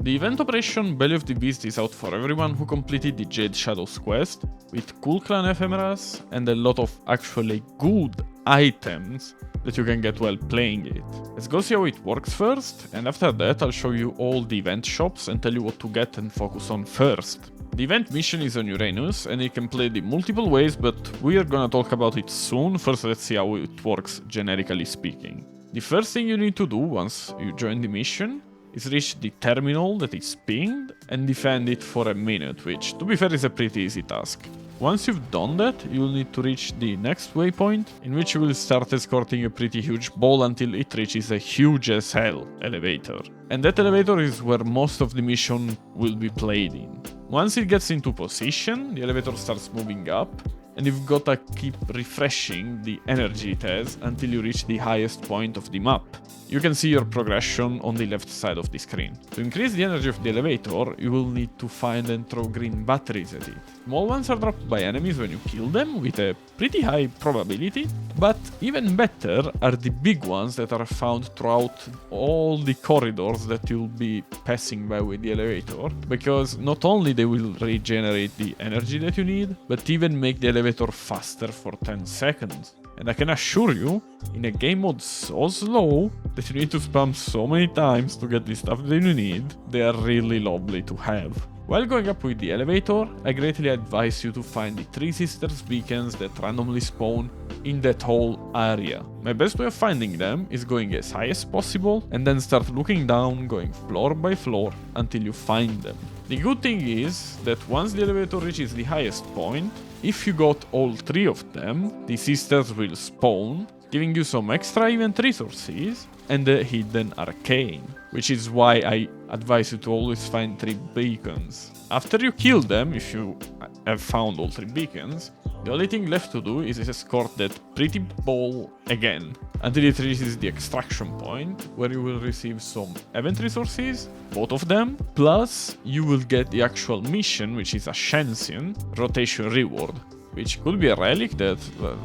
The event operation Belly of the Beast is out for everyone who completed the Jade Shadows quest, with cool clan ephemeras and a lot of actually good items that you can get while playing it. Let's go see how it works first, and after that I'll show you all the event shops and tell you what to get and focus on first. The event mission is on Uranus and it can play in multiple ways, but we are gonna talk about it soon. First let's see how it works generically speaking. The first thing you need to do once you join the mission is reach the terminal that is pinged and defend it for a minute, which to be fair is a pretty easy task. Once you've done that, you will need to reach the next waypoint, in which you will start escorting a pretty huge ball until it reaches a huge as hell elevator. And that elevator is where most of the mission will be played in. Once it gets into position, the elevator starts moving up, and you've gotta keep refreshing the energy it has until you reach the highest point of the map. You can see your progression on the left side of the screen. To increase the energy of the elevator, you will need to find and throw green batteries at it. Small ones are dropped by enemies when you kill them, with a pretty high probability, but even better are the big ones that are found throughout all the corridors that you'll be passing by with the elevator, because not only they will regenerate the energy that you need, but even make the elevator faster for 10 seconds. And I can assure you, in a game mode so slow that you need to spam so many times to get the stuff that you need, they are really lovely to have. While going up with the elevator, I greatly advise you to find the 3 sisters beacons that randomly spawn in that whole area. My best way of finding them is going as high as possible and then start looking down, going floor by floor until you find them. The good thing is that once the elevator reaches the highest point, if you got all 3 of them, the sisters will spawn, giving you some extra event resources and a hidden arcane, which is why I advise you to always find 3 beacons. After you kill them, if you have found all 3 beacons, the only thing left to do is escort that pretty ball again until it reaches the extraction point, where you will receive some event resources, both of them, plus you will get the actual mission, which is a Shensian rotation reward, which could be a relic that,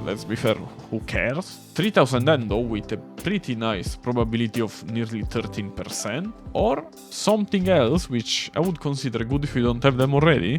let's be fair, who cares? 3000 endo with a pretty nice probability of nearly 13%, or something else which I would consider good if you don't have them already,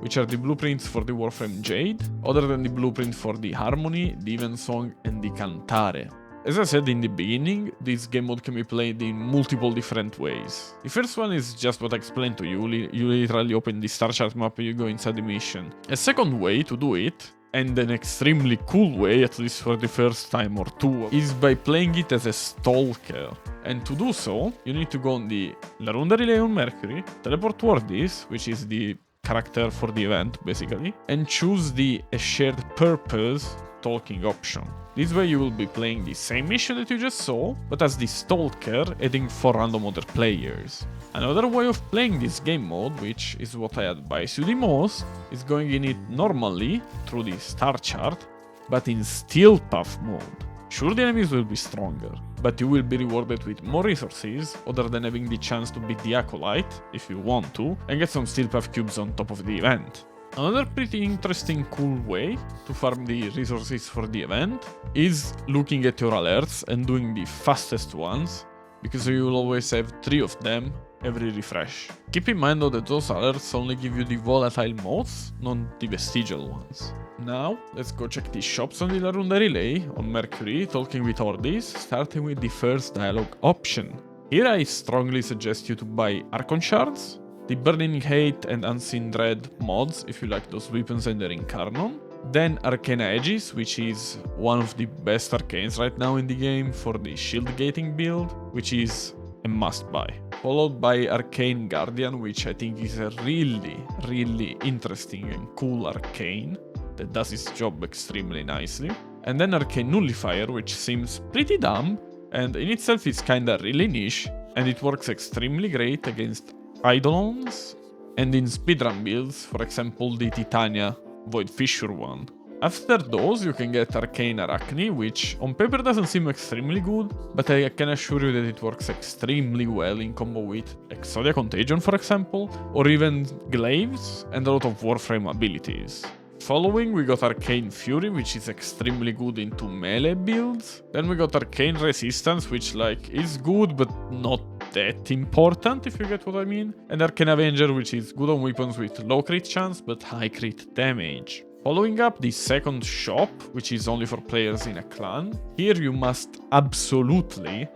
which are the blueprints for the Warframe Jade, other than the blueprint for the Harmony, the Evensong, and the Cantare. As I said in the beginning, this game mode can be played in multiple different ways. The first one is just what I explained to you. You literally open the star chart map and you go inside the mission. A second way to do it, and an extremely cool way, at least for the first time or two, is by playing it as a stalker. And to do so, you need to go on the Larunda Relay on Mercury, teleport toward this, which is the character for the event basically, and choose the shared purpose talking option. This way you will be playing the same mission that you just saw, but as the stalker, adding 4 random other players. Another way of playing this game mode, which is what I advise you the most, is going in it normally through the star chart, but in steel path mode. Sure, the enemies will be stronger, but you will be rewarded with more resources, other than having the chance to beat the Acolyte, if you want to, and get some steel path cubes on top of the event. Another pretty interesting, cool way to farm the resources for the event is looking at your alerts and doing the fastest ones, because you will always have 3 of them every refresh. Keep in mind though that those alerts only give you the volatile modes, not the vestigial ones. Now, let's go check the shops on the Larunda Relay on Mercury, talking with Ordis, starting with the first dialogue option. Here I strongly suggest you to buy Archon Shards, the Burning Hate and Unseen Dread mods if you like those weapons and their Incarnon, then Arcana Edges, which is one of the best arcanes right now in the game for the shield gating build, which is a must buy. Followed by Arcane Guardian, which I think is a really interesting and cool arcane that does its job extremely nicely. And then Arcane Nullifier, which seems pretty dumb, and in itself is kinda really niche, and it works extremely great against Eidolons, and in speedrun builds, for example the Titania Void Fissure one. After those you can get Arcane Arachne, which on paper doesn't seem extremely good, but I can assure you that it works extremely well in combo with Exodia Contagion for example, or even Glaives and a lot of Warframe abilities. Following, we got Arcane Fury, which is extremely good into melee builds. Then we got Arcane Resistance, which like is good but not that important, if you get what I mean. And Arcane Avenger, which is good on weapons with low crit chance but high crit damage. Following up, the second shop, which is only for players in a clan. Here you must absolutely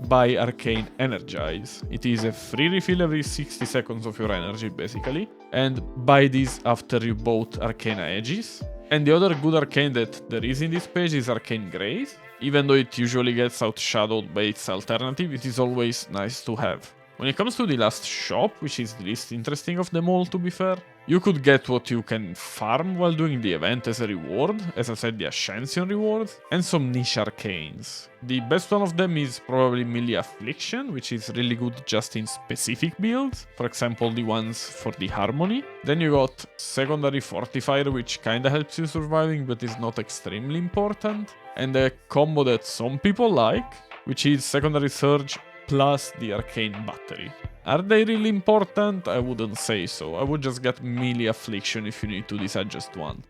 buy Arcane Energize. It is a free refill every 60 seconds of your energy, basically. And buy this after you bought Arcana Edges. And the other good arcane that there is in this page is Arcane Grace. Even though it usually gets outshadowed by its alternative, it is always nice to have. When it comes to the last shop, which is the least interesting of them all to be fair, you could get what you can farm while doing the event as a reward, as I said, the Ascension reward, and some niche arcanes. The best one of them is probably Melee Affliction, which is really good just in specific builds, for example the ones for the Harmony. Then you got Secondary Fortifier, which kinda helps you surviving but is not extremely important, and a combo that some people like, which is Secondary Surge plus the Arcane Battery. Are they really important? I wouldn't say so. I would just get Melee Affliction if you need to decide just one.